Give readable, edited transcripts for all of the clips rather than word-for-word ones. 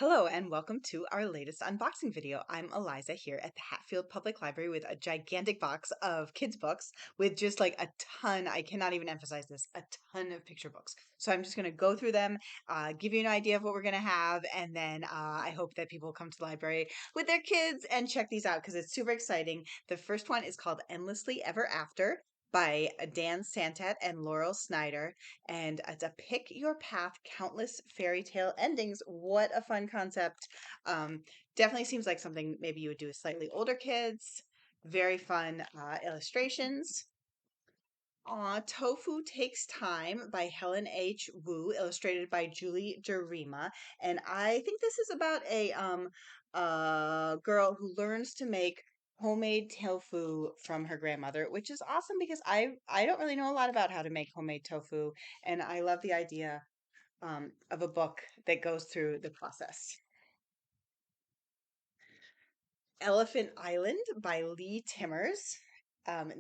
Hello and welcome to our latest unboxing video. I'm Eliza here at the Hatfield Public Library with a gigantic box of kids' books with just like a ton, I cannot even emphasize this, a ton of picture books. So I'm just going to go through them, give you an idea of what we're going to have, and then I hope that people come to the library with their kids and check these out because it's super exciting. The first one is called Endlessly Ever After by Dan Santat and Laurel Snyder, and it's a pick your path countless fairy tale endings. What a fun concept. um Definitely seems like something maybe you would do with slightly older kids. Very fun illustrations. Tofu Takes Time by Helen H. Wu, illustrated by Julie Jarema. And I think this is about a girl who learns to make homemade tofu from her grandmother, which is awesome because I don't really know a lot about how to make homemade tofu, and I love the idea of a book that goes through the process. Elephant Island by Lee Timmers.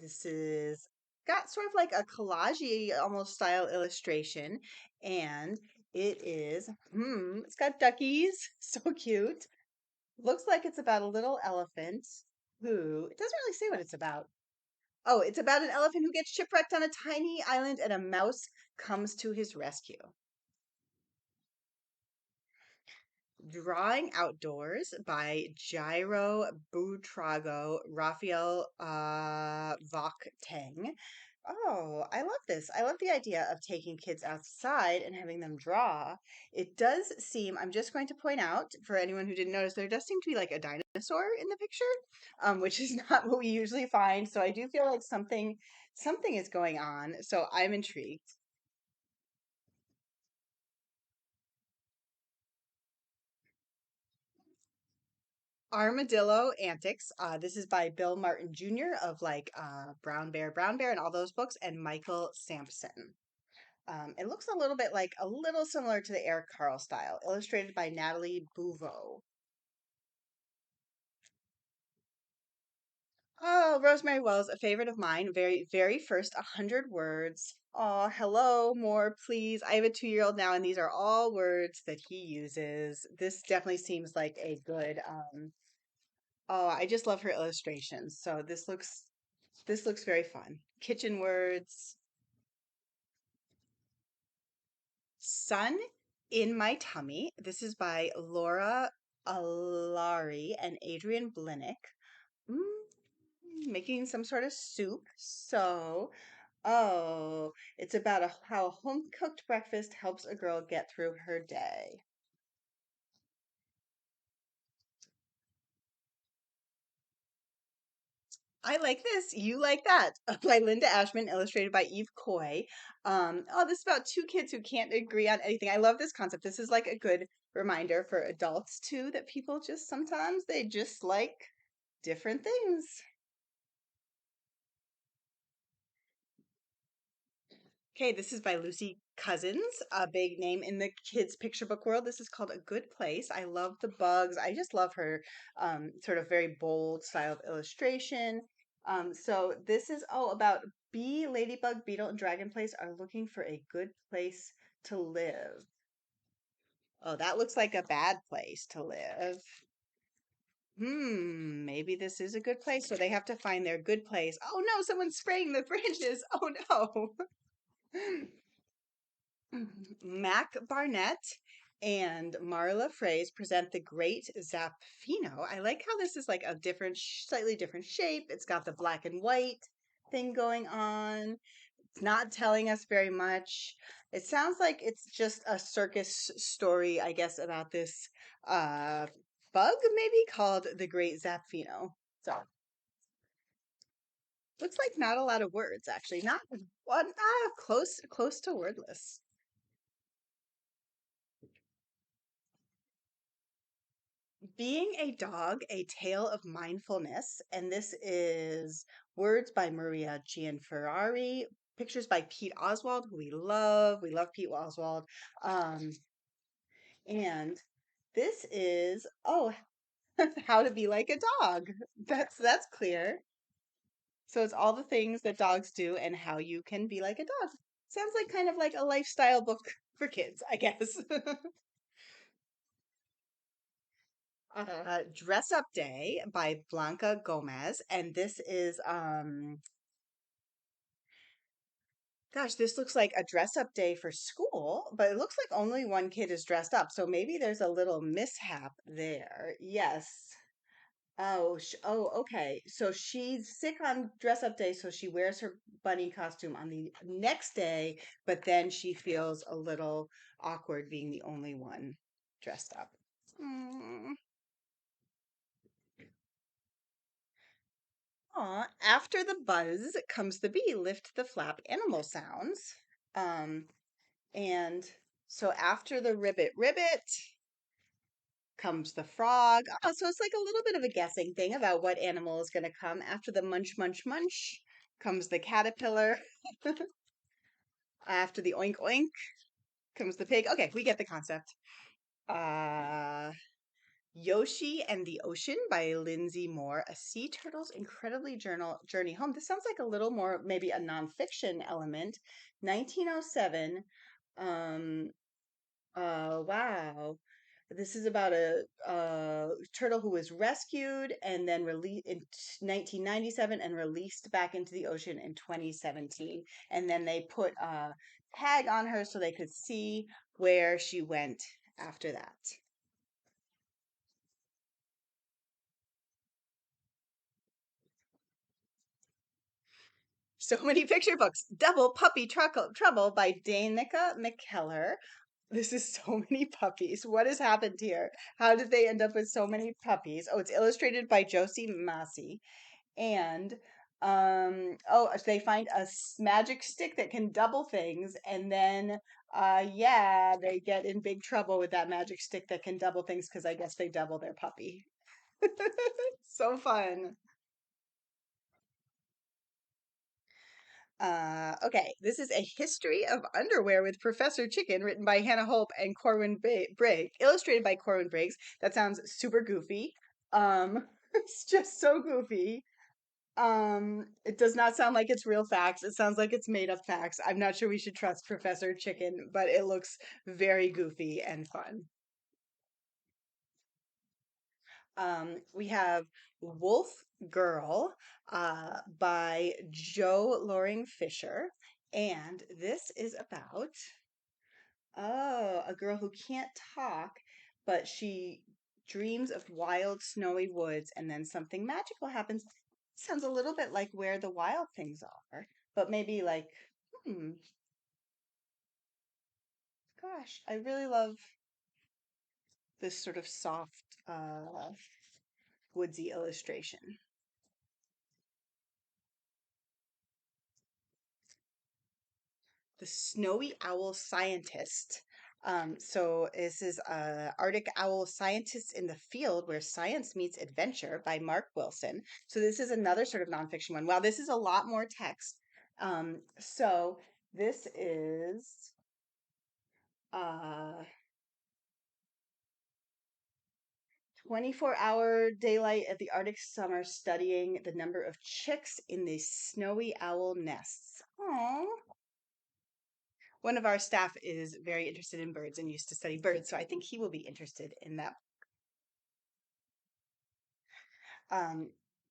This is got sort of like a collage almost style illustration, and it's got duckies, so cute. Looks like it's about a little elephant who, it doesn't really say what it's about. Oh, it's about an elephant who gets shipwrecked on a tiny island and a mouse comes to his rescue. Drawing Outdoors by Jairo, Buitrago, Rafael, Yockteng. Oh, I love this. I love the idea of taking kids outside and having them draw. It does seem, I'm just going to point out for anyone who didn't notice, there does seem to be like a dinosaur in the picture, which is not what we usually find. So I do feel like something is going on. So I'm intrigued. Armadillo Antics. This is by Bill Martin Jr. of like Brown Bear, and all those books, and Michael Sampson. It looks a little bit like a little similar to the Eric Carle style, illustrated by Natalie Bouveau. Oh, Rosemary Wells, a favorite of mine. Very first 100 words. Oh, hello, more, please. I have a 2-year-old now, and these are all words that he uses. This definitely seems like a good oh, I just love her illustrations. So this looks very fun. Kitchen words. Sun in My Tummy. This is by Laura Alary and Adrian Blinick. Mm, making some sort of soup. So, oh, it's about how a home cooked breakfast helps a girl get through her day. I like this. You like that. By Linda Ashman, illustrated by Eve Coy. Oh, this is about two kids who can't agree on anything. I love this concept. This is like a good reminder for adults too that people just sometimes they just like different things. Okay, this is by Lucy Cousins, a big name in the kids' picture book world. This is called A Good Place. I love the bugs. I just love her sort of very bold style of illustration. So this is about bee, ladybug, beetle, and dragonflies are looking for a good place to live. Oh, that looks like a bad place to live. Maybe this is a good place. So they have to find their good place. Oh no, someone's spraying the branches. Oh no. Mac Barnett and Marla Phrase present the Great Zapfino. I like how this is like a different, slightly different shape. It's got the black and white thing going on. It's not telling us very much. It sounds like it's just a circus story, I guess, about this uh, bug, maybe called the Great Zapfino. So looks like not a lot of words, actually. Not one, close to wordless. Being a Dog, A Tale of Mindfulness. And this is words by Maria Gianferrari, pictures by Pete Oswald, who we love. We love Pete Oswald. Um, and this is, how to be like a dog. That's clear. So it's all the things that dogs do and how you can be like a dog. Sounds like kind of like a lifestyle book for kids, I guess. Dress Up Day by Blanca Gomez. And this is, gosh, this looks like a dress up day for school, but it looks like only one kid is dressed up. So maybe there's a little mishap there. Yes. Okay. So she's sick on dress up day, so she wears her bunny costume on the next day, but then she feels a little awkward being the only one dressed up. Mm. Aw, after the buzz comes the bee, lift the flap animal sounds. Um, and so after the ribbit ribbit comes the frog. Oh, so it's like a little bit of a guessing thing about what animal is going to come. After the munch munch munch comes the caterpillar. After the oink oink comes the pig. Okay, we get the concept. Uh Yoshi and the Ocean by Lindsay Moore, a sea turtle's incredibly journey home. This sounds like a little more maybe a nonfiction element. 1907. Um, wow. This is about a turtle who was rescued and then released in 1997 and released back into the ocean in 2017. And then they put a tag on her so they could see where she went after that. So many picture books. Double Puppy Trouble by Danica McKellar. This is so many puppies. What has happened here? How did they end up with so many puppies? Oh, it's illustrated by Josie Massey. And they find a magic stick that can double things, and then yeah, they get in big trouble with that magic stick that can double things because I guess they double their puppy. So fun. Okay, this is A History of Underwear with Professor Chicken, written by Hannah Hope and Korwin Briggs, illustrated by Korwin Briggs. That sounds super goofy. It's just so goofy. It does not sound like it's real facts. It sounds like it's made up facts. I'm not sure we should trust Professor Chicken, but it looks very goofy and fun. We have Wolf Girl by Joe Loring Fisher. And this is about, oh, a girl who can't talk, but she dreams of wild, snowy woods, and then something magical happens. Sounds a little bit like Where the Wild Things Are, but maybe like, hmm, gosh, I really love this sort of soft, woodsy illustration. The Snowy Owl Scientist. So this is Arctic Owl Scientists in the Field Where Science Meets Adventure by Mark Wilson. So this is another sort of nonfiction one. Wow, this is a lot more text. So this is 24-hour daylight at the Arctic summer studying the number of chicks in the snowy owl nests. Aww. One of our staff is very interested in birds and used to study birds, so I think he will be interested in that. Um,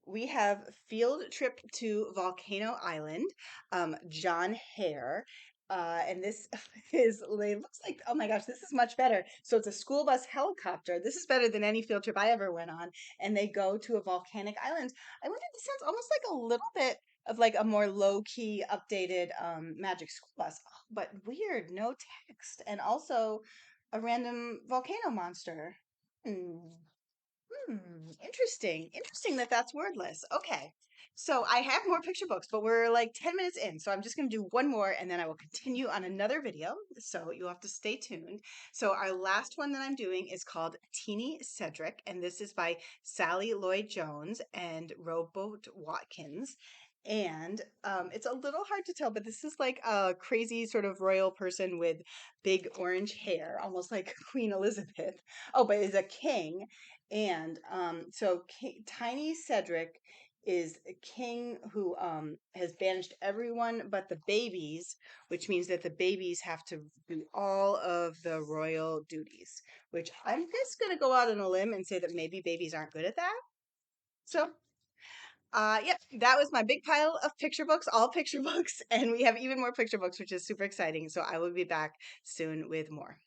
we have Field Trip to Volcano Island, John Hare. And this it looks like, oh my gosh, this is much better. So it's a school bus helicopter. This is better than any field trip I ever went on. And they go to a volcanic island. I wonder, this sounds almost like a little bit of like a more low-key updated Magic School Bus, but weird, no text, and also a random volcano monster. Hmm. Interesting. Interesting that that's wordless. Okay. So I have more picture books, but we're like 10 minutes in. So I'm just going to do one more and then I will continue on another video. So you'll have to stay tuned. So our last one that I'm doing is called Teeny Cedric, and this is by Sally Lloyd-Jones and Rowboat Watkins. And it's a little hard to tell, but this is like a crazy sort of royal person with big orange hair, almost like Queen Elizabeth. Oh, but is a king. And so Tiny Cedric is a king who has banished everyone but the babies, which means that the babies have to do all of the royal duties, which I'm just going to go out on a limb and say that maybe babies aren't good at that. So yep, that was my big pile of picture books, all picture books, and we have even more picture books, which is super exciting. So I will be back soon with more.